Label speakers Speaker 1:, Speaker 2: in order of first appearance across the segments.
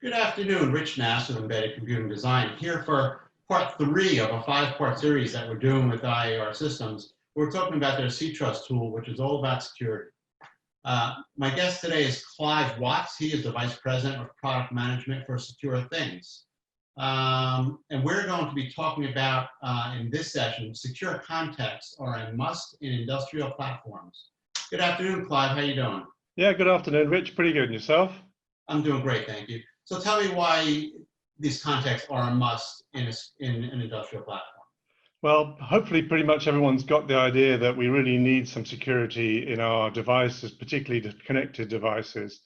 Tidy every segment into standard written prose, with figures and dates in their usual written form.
Speaker 1: Good afternoon, Rich Nass of Embedded Computing Design, here for part 3 of a 5-part series that we're doing with IAR Systems. We're talking about their C-Trust tool, which is all about security. My guest today is Clive Watts. He is the Vice President of Product Management for Secure Thingz. And we're going to be talking about, in this session, secure contexts are a must in industrial platforms. Good afternoon, Clive. How you doing?
Speaker 2: Yeah, good afternoon, Rich. Pretty good. And yourself?
Speaker 1: I'm doing great, thank you. So tell me why these contexts are a must in an industrial platform.
Speaker 2: Well, hopefully pretty much everyone's got the idea that we really need some security in our devices, particularly the connected devices.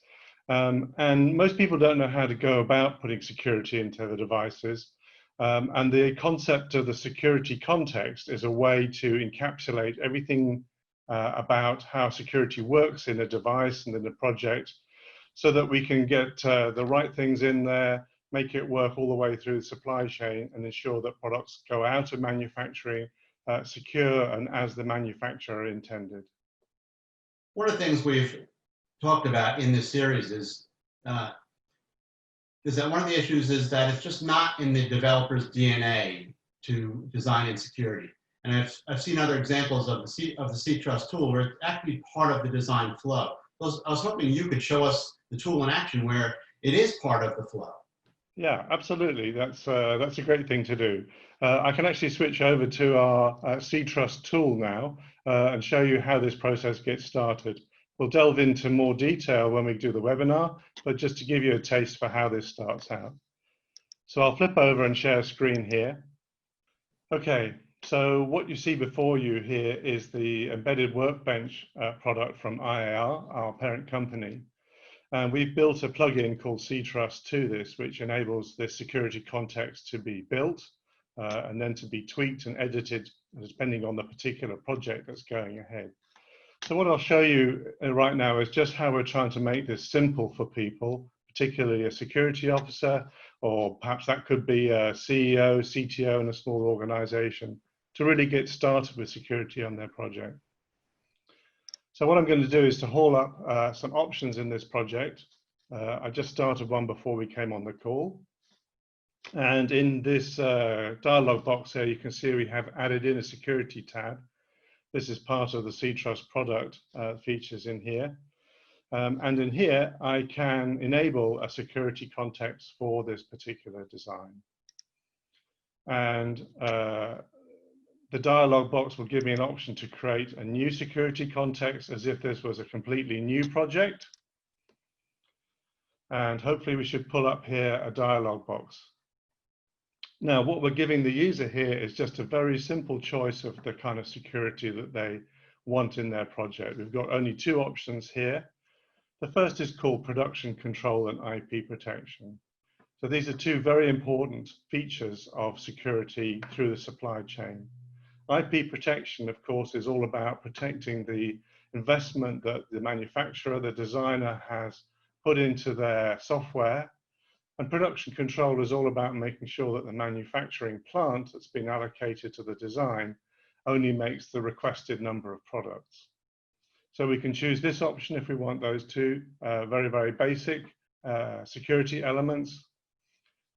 Speaker 2: And most people don't know how to go about putting security into the devices. And the concept of the security context is a way to encapsulate everything about how security works in a device and in a project, so that we can get the right things in there, make it work all the way through the supply chain, and ensure that products go out of manufacturing secure and as the manufacturer intended.
Speaker 1: One of the things we've talked about in this series is that one of the issues is that it's just not in the developer's DNA to design in security. And I've seen other examples of the C-Trust tool where it's actually part of the design flow. I was hoping you could show us the tool in action where it is part of the flow.
Speaker 2: Yeah, absolutely. That's a great thing to do. I can actually switch over to our C-Trust tool now and show you how this process gets started. We'll delve into more detail when we do the webinar, but just to give you a taste for how this starts out. So I'll flip over and share a screen here. Okay, so what you see before you here is the embedded workbench product from IAR, our parent company. And we've built a plugin called C-Trust to this, which enables this security context to be built and then to be tweaked and edited depending on the particular project that's going ahead. So what I'll show you right now is just how we're trying to make this simple for people, particularly a security officer, or perhaps that could be a CEO, CTO in a small organization, to really get started with security on their project. So what I'm going to do is to haul up some options in this project. I just started one before we came on the call. And in this dialog box here, you can see we have added in a security tab. This is part of the C-Trust product features in here. And in here, I can enable a security context for this particular design. And the dialog box will give me an option to create a new security context as if this was a completely new project. And hopefully we should pull up here a dialog box. Now, what we're giving the user here is just a very simple choice of the kind of security that they want in their project. We've got only 2 options here. The first is called production control and IP protection. So these are 2 very important features of security through the supply chain. IP protection, of course, is all about protecting the investment that the manufacturer, the designer, has put into their software. And production control is all about making sure that the manufacturing plant that's been allocated to the design only makes the requested number of products. So we can choose this option if we want those 2 very, very basic security elements.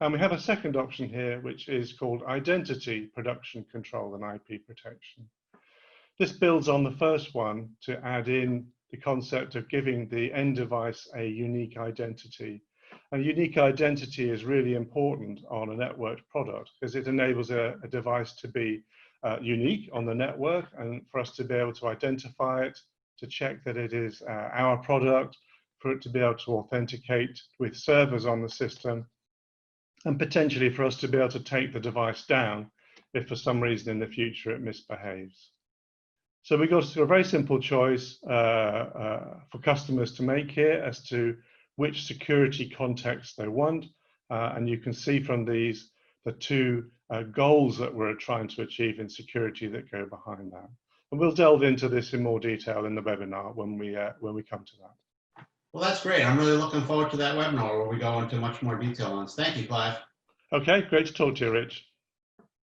Speaker 2: And we have a second option here, which is called identity production control and IP protection. This builds on the first one to add in the concept of giving the end device a unique identity. And unique identity is really important on a networked product because it enables a device to be unique on the network and for us to be able to identify it, to check that it is our product, for it to be able to authenticate with servers on the system, and potentially for us to be able to take the device down if for some reason in the future it misbehaves. So we've got a very simple choice for customers to make here as to which security context they want. And you can see from these the 2 goals that we're trying to achieve in security that go behind that. And we'll delve into this in more detail in the webinar when we come to that.
Speaker 1: Well, that's great. I'm really looking forward to that webinar where we go into much more detail on this. Thank you, Clive.
Speaker 2: Okay, great to talk to you, Rich.